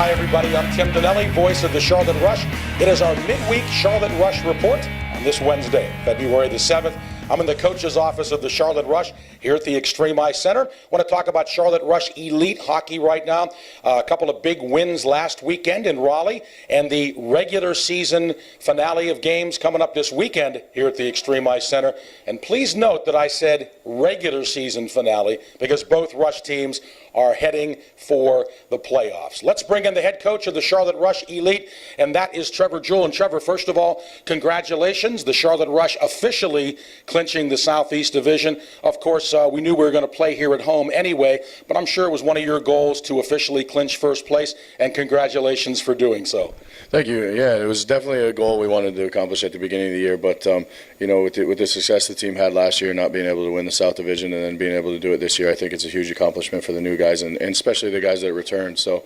Hi, everybody. I'm Tim Donnelly, voice of the Charlotte Rush. It is our midweek Charlotte Rush report on this Wednesday, February the 7th. I'm in the coach's office of the Charlotte Rush here at the Extreme Ice Center. I want to talk about Charlotte Rush Elite hockey right now. A couple of big wins last weekend in Raleigh, and the regular season finale of games coming up this weekend here at the Extreme Ice Center. And please note that I said regular season finale because both Rush teams are heading for the playoffs. Let's bring in the head coach of the Charlotte Rush Elite, and that is Trevor Jewell. And Trevor, first of all, congratulations. The Charlotte Rush officially clinching the Southeast Division. Of course, we knew we were going to play here at home anyway, but I'm sure it was one of your goals to officially clinch first place, and congratulations for doing so. Thank you. Yeah, it was definitely a goal we wanted to accomplish at the beginning of the year, but you know, with the success the team had last year, not being able to win the South Division and then being able to do it this year, I think it's a huge accomplishment for the new guys and especially the guys that returned. So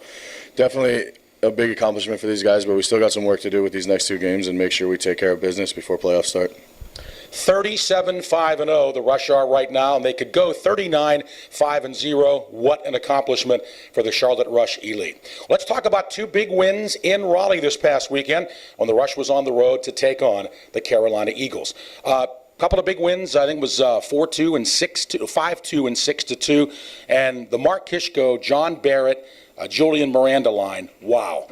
definitely a big accomplishment for these guys, but we still got some work to do with these next two games and make sure we take care of business before playoffs start. 37-5-0 the Rush are right now, and they could go 39-5-0. What an accomplishment for the Charlotte Rush Elite. Let's talk about two big wins in Raleigh this past weekend when the Rush was on the road to take on the Carolina Eagles. Couple of big wins. I think it was 4-2 and 6-2, 5-2 and 6-2, and the Mark Kishko, John Barrett, Julian Miranda line. Wow.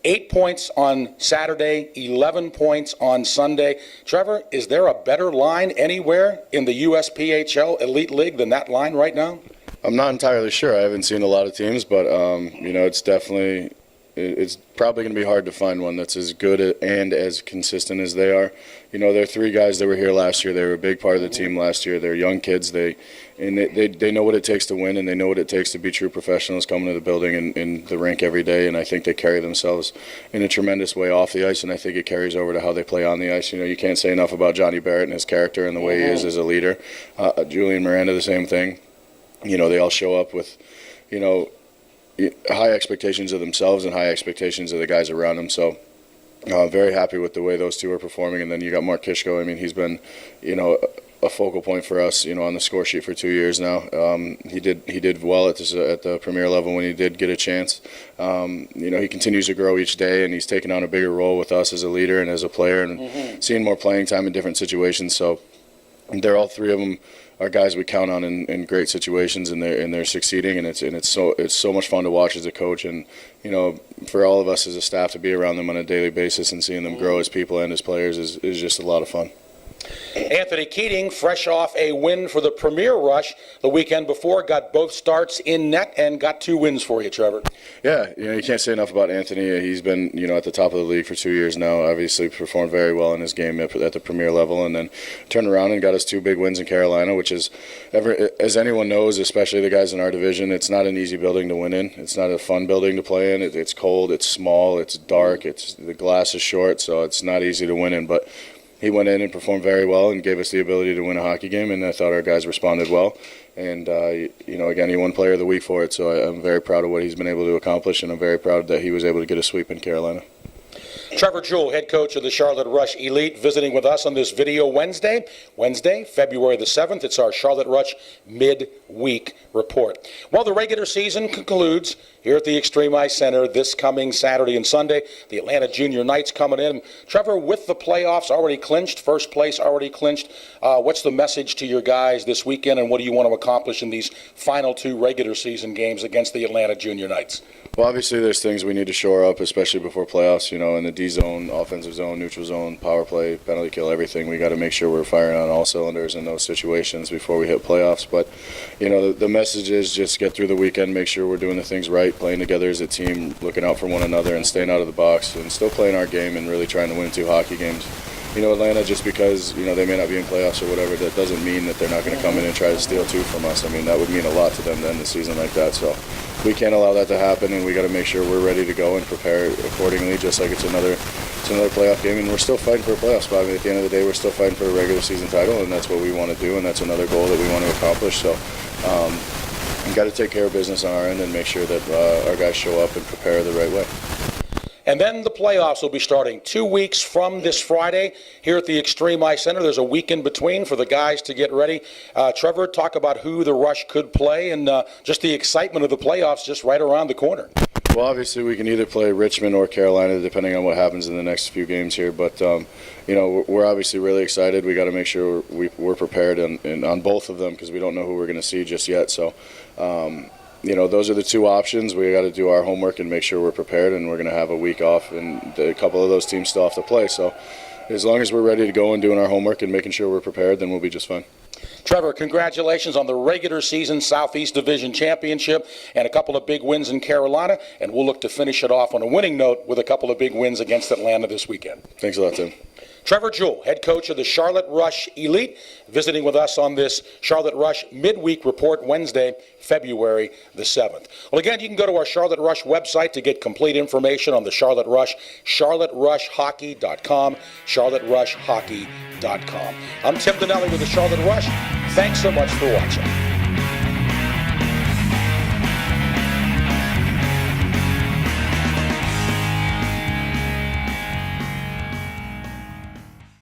8 points on Saturday, 11 points on Sunday. Trevor, is there a better line anywhere in the USPHL Elite League than that line right now? I'm not entirely sure. I haven't seen a lot of teams, but you know, it's probably going to be hard to find one that's as good and as consistent as they are. You know, there are three guys that were here last year. They were a big part of the team last year. They're young kids. They know what it takes to win, and they know what it takes to be true professionals coming to the building and in the rink every day. And I think they carry themselves in a tremendous way off the ice, and I think it carries over to how they play on the ice. You know, you can't say enough about Johnny Barrett and his character and the way he is as a leader. Julian Miranda, the same thing. You know, they all show up with, you know, high expectations of themselves and high expectations of the guys around them. So very happy with the way those two are performing. And then you got Mark Kishko. I mean, he's been, you know, a focal point for us, you know, on the score sheet for 2 years now. He did well at the premier level when he did get a chance. You know, he continues to grow each day, and he's taken on a bigger role with us as a leader and as a player, and seeing more playing time in different situations. So they're all three of them are guys we count on in great situations, and they're succeeding, and it's so much fun to watch as a coach, and you know, for all of us as a staff to be around them on a daily basis and seeing them grow as people and as players is just a lot of fun. Anthony Keating, fresh off a win for the Premier Rush the weekend before, got both starts in net and got 2 wins for you, Trevor. Yeah, you know, you can't say enough about Anthony. He's been, you know, at the top of the league for 2 years now. Obviously performed very well in his game at the Premier level, and then turned around and got us 2 big wins in Carolina, which is, as anyone knows, especially the guys in our division, it's not an easy building to win in. It's not a fun building to play in. It's cold, it's small, it's dark, the glass is short, so it's not easy to win in, but he went in and performed very well and gave us the ability to win a hockey game, and I thought our guys responded well. And, you know, again, he won Player of the Week for it, so I'm very proud of what he's been able to accomplish, and I'm very proud that he was able to get a sweep in Carolina. Trevor Jewell, head coach of the Charlotte Rush Elite, visiting with us on this video Wednesday, February the 7th. It's our Charlotte Rush midweek report. Well, the regular season concludes here at the Extreme Ice Center this coming Saturday and Sunday. The Atlanta Junior Knights coming in. Trevor, with the playoffs already clinched, first place already clinched, what's the message to your guys this weekend, and what do you want to accomplish in these final 2 regular season games against the Atlanta Junior Knights? Well, obviously there's things we need to shore up, especially before playoffs, you know, in the D zone, offensive zone, neutral zone, power play, penalty kill, everything. We got to make sure we're firing on all cylinders in those situations before we hit playoffs. But, you know, the message is just get through the weekend, make sure we're doing the things right, playing together as a team, looking out for one another and staying out of the box and still playing our game and really trying to win 2 hockey games. You know, Atlanta, just because, you know, they may not be in playoffs or whatever, that doesn't mean that they're not going to come in and try to steal 2 from us. I mean, that would mean a lot to them to end the season like that. So we can't allow that to happen, and we got to make sure we're ready to go and prepare accordingly, just like it's another playoff game. And we're still fighting for a playoff spot. I mean, at the end of the day, we're still fighting for a regular season title, and that's what we want to do, and that's another goal that we want to accomplish. So we've got to take care of business on our end and make sure that our guys show up and prepare the right way. And then the playoffs will be starting 2 weeks from this Friday here at the Extreme Ice Center. There's a week in between for the guys to get ready. Trevor, talk about who the Rush could play and just the excitement of the playoffs just right around the corner. Well, obviously we can either play Richmond or Carolina, depending on what happens in the next few games here. But we're obviously really excited. We got to make sure we're prepared on both of them because we don't know who we're going to see just yet. So, those are the two options. We got to do our homework and make sure we're prepared. And we're going to have a week off, and a couple of those teams still have to play. So, as long as we're ready to go and doing our homework and making sure we're prepared, then we'll be just fine. Trevor, congratulations on the regular season Southeast Division Championship and a couple of big wins in Carolina, and we'll look to finish it off on a winning note with a couple of big wins against Atlanta this weekend. Thanks a lot, Tim. Trevor Jewell, head coach of the Charlotte Rush Elite, visiting with us on this Charlotte Rush midweek report Wednesday, February the 7th. Well, again, you can go to our Charlotte Rush website to get complete information on the Charlotte Rush, charlotterushhockey.com, charlotterushhockey.com. I'm Tim Donnelly with the Charlotte Rush. Thanks so much for watching.